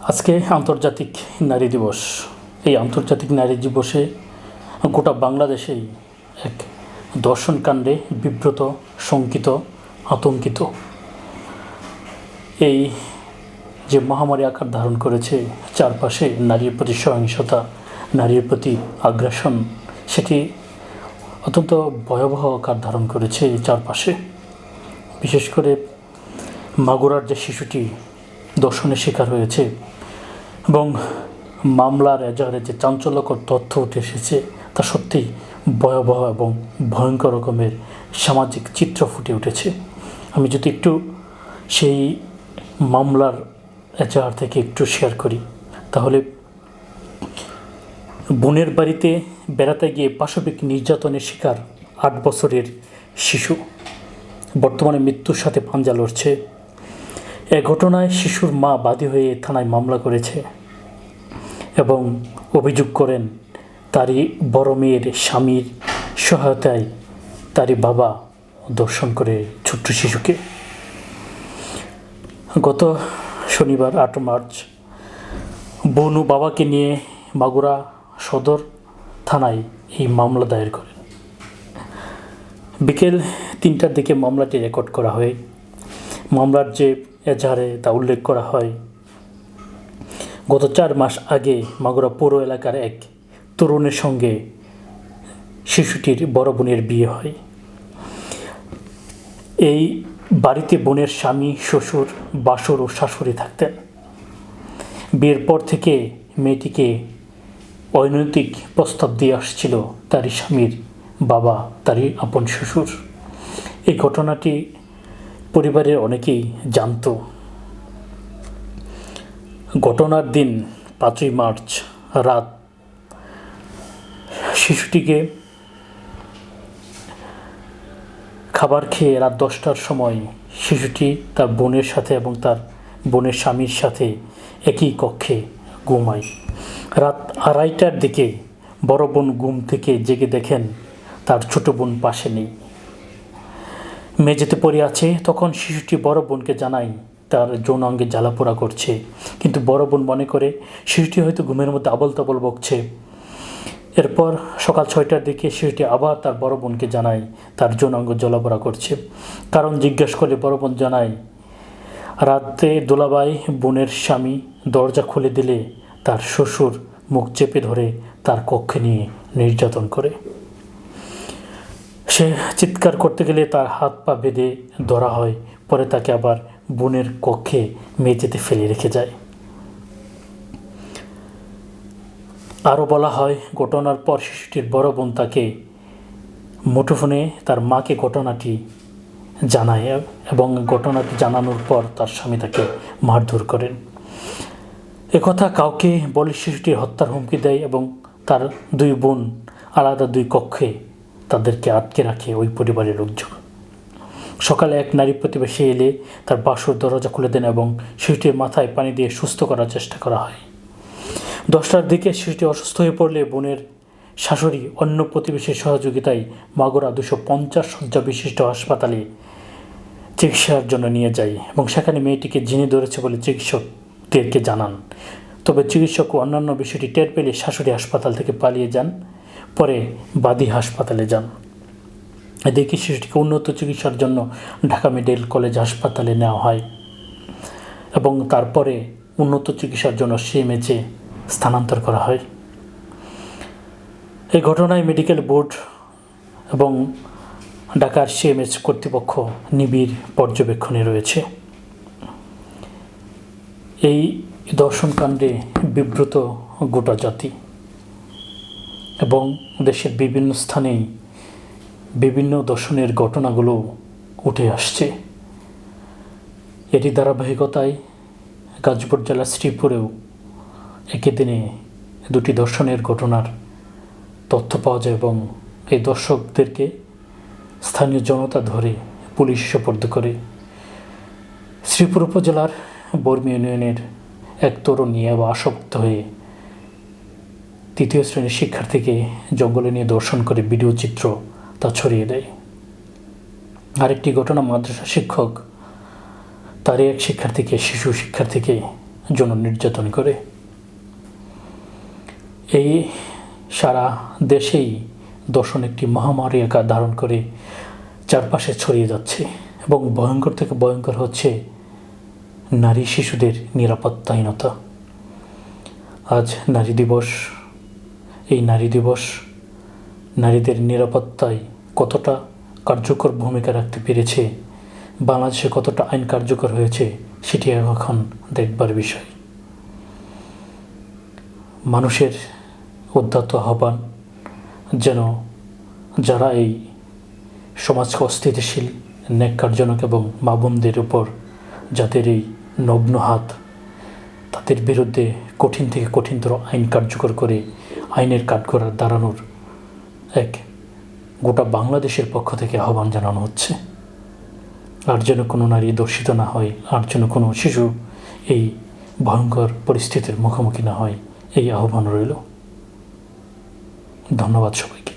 আজকে আন্তর্জাতিক নারী দিবস। এই আন্তর্জাতিক নারী দিবসে গোটা বাংলাদেশেই এক দর্শনকাণ্ডে বিব্রত, শঙ্কিত, আতঙ্কিত। এই যে মহামারী আকার ধারণ করেছে, চারপাশে নারীর প্রতি সহিংসতা, নারীর প্রতি আগ্রাসন, সেটি অত্যন্ত ভয়াবহ আকার ধারণ করেছে এই চারপাশে। বিশেষ করে মাগুরার যে শিশুটি দর্শনের শিকার হয়েছে এবং মামলার এজাহারে যে চাঞ্চল্যকর তথ্য উঠে এসেছে, তা সত্যিই ভয়াবহ এবং ভয়ঙ্কর রকমের সামাজিক চিত্র ফুটে উঠেছে। আমি যদি একটু সেই মামলার এজাহার থেকে একটু শেয়ার করি, তাহলে বোনের বাড়িতে বেড়াতে গিয়ে পাশবিক নির্যাতনের শিকার 8 বছরের শিশু বর্তমানে মৃত্যুর সাথে পাঞ্জা লড়ছে। এ ঘটনায় শিশুর মা বাদী হয়ে থানায় মামলা করেছে এবং অভিযোগ করেন তারই বড় মেয়ের স্বামীর সহায়তায় তারই বাবা ধর্ষণ করে ছোট্ট শিশুকে। গত শনিবার 8 মার্চ বোন ও বাবাকে নিয়ে মাগুরা সদর থানায় এই মামলা দায়ের করেন। বিকেল 3টার দিকে মামলাটি রেকর্ড করা হয়। মামলার যে এজাহারে তা উল্লেখ করা হয়, গত 4 মাস আগে মাগুরা পৌর এলাকার এক তরুণের সঙ্গে শিশুটির বড় বোনের বিয়ে হয়। এই বাড়িতে বোনের স্বামী, শ্বশুর, বাসর ও শাশুড়ি থাকতেন। বিয়ের পর থেকে মেয়েটিকে অনৈতিক প্রস্তাব দিয়ে আসছিল তারই স্বামীর বাবা, তারই আপন শ্বশুর। এই ঘটনাটি পরিবারের অনেকেই জানত। ঘটনার দিন 5ই মার্চ রাত শিশুটিকে খাবার খেয়ে রাত 10টার সময় শিশুটি তার বোনের সাথে এবং তার বোনের স্বামীর সাথে একই কক্ষে ঘুমায়। রাত 2:30টার দিকে বড় বোন ঘুম থেকে জেগে দেখেন তার ছোট বোন পাশে নেই, মেঝেতে পড়ে আছে। তখন শিশুটি বড় বোনকে জানায় তার যৌনাঙ্গে জ্বালাপোড়া করছে, কিন্তু বড় বোন মনে করে শিশুটি হয়তো ঘুমের মধ্যে আবল তাবল বকছে। এরপর সকাল 6টার দিকে শিশুটি আবার তার বড় বোনকে জানায় তার যৌনাঙ্গ জ্বালাপোড়া করছে। কারণ জিজ্ঞাসা করে বড় বোন জানায় রাতে দোলাবাই বোনের স্বামী দরজা খুলে দিলে তার শ্বশুর মুখ চেপে ধরে তার কক্ষে নিয়ে নির্যাতন করে। সে চিৎকার করতে গেলে তার হাত পা বেঁধে ধরা হয়। পরে তাকে আবার বোনের কক্ষে মেঝেতে ফেলে রেখে যায়। আরও বলা হয়, ঘটনার পর শিশুটির বড় বোন তাকে মুঠোফোনে তার মাকে ঘটনাটি জানায় এবং ঘটনাটি জানানোর পর তার স্বামী তাকে মারধর করেন। একথা কাউকে বলে শিশুটির হত্যার হুমকি দেয় এবং তার 2 বোন আলাদা 2 কক্ষে তাদেরকে আটকে রাখে ওই পরিবারের লোকজন। সকালে এক নারী প্রতিবেশী এলে তার বাসর দরজা খুলে দেন এবং শিশুটির মাথায় পানি দিয়ে সুস্থ করার চেষ্টা করা হয়। 10টার দিকে শিশুটি অসুস্থ হয়ে পড়লে বোনের শাশুড়ি অন্য প্রতিবেশীর সহযোগিতায় মাগুরা 250 শয্যা বিশিষ্ট হাসপাতালে চিকিৎসার জন্য নিয়ে যায় এবং সেখানে মেয়েটিকে ঝিনে ধরেছে বলে চিকিৎসকদেরকে জানান। তবে চিকিৎসক ও অন্যান্য বিষয়টি টের পেলে শাশুড়ি হাসপাতাল থেকে পালিয়ে যান। পরে বাদী হাসপাতালে যান। এদিকে শিশুটিকে উন্নত চিকিৎসার জন্য ঢাকা মেডিকেল কলেজ হাসপাতালে নেওয়া হয় এবং তারপরে উন্নত চিকিৎসার জন্য সিএমএইচে স্থানান্তর করা হয়। এই ঘটনায় মেডিকেল বোর্ড এবং ঢাকার সিএমএইচ কর্তৃপক্ষ নিবিড় পর্যবেক্ষণে রয়েছে। এই দর্শনকাণ্ডে বিব্রত গোটা জাতি এবং দেশের বিভিন্ন স্থানেই বিভিন্ন দর্শনের ঘটনাগুলো উঠে আসছে। এটি ধারাবাহিকতায় গাজীপুর জেলার শ্রীপুরেও একই দিনে 2টি দর্শনের ঘটনার তথ্য পাওয়া যায় এবং এই দর্শকদেরকে স্থানীয় জনতা ধরে পুলিশ সোপর্দ করে। শ্রীপুর উপজেলার বর্মী ইউনিয়নের এক তরুণ নিয়ে আসক্ত হয়ে 3য় শ্রেণীর শিক্ষার্থীকে জঙ্গলে নিয়ে দর্শন করে ভিডিও চিত্র তা ছড়িয়ে দেয়। আরেকটি ঘটনা, মাদ্রাসা শিক্ষক তারই এক শিক্ষার্থীকে, শিশু শিক্ষার্থীকে যৌন নির্যাতন করে। এই সারা দেশেই দর্শন একটি মহামারী আকার ধারণ করে চারপাশে ছড়িয়ে যাচ্ছে এবং ভয়ঙ্কর থেকে ভয়ঙ্কর হচ্ছে নারী শিশুদের নিরাপত্তাহীনতা। আজ নারী দিবস। এই নারী দিবস নারীদের নিরাপত্তায় কতটা কার্যকর ভূমিকা রাখতে পেরেছে, বাংলাদেশে কতটা আইন কার্যকর হয়েছে, সেটি এখন দেখবার বিষয়। মানুষের উদ্ধত আহ্বান যেন যারা এই সমাজকে অস্থিতিশীল, ন্যাক্কারজনক এবং মা বোনদের উপর যাদের এই নগ্ন হাত, তাদের বিরুদ্ধে কঠিন থেকে কঠিনতর আইন কার্যকর করে আইনের কাঠগড়ায় দাঁড়ানোর এক গোটা বাংলাদেশের পক্ষ থেকে আহ্বান জানানো হচ্ছে। আর যেন কোনো নারী দর্শিত না হয়, আর যেন কোনো শিশু এই ভয়ঙ্কর পরিস্থিতির মুখোমুখি না হয়, এই আহ্বান রইল। ধন্যবাদ সবাইকে।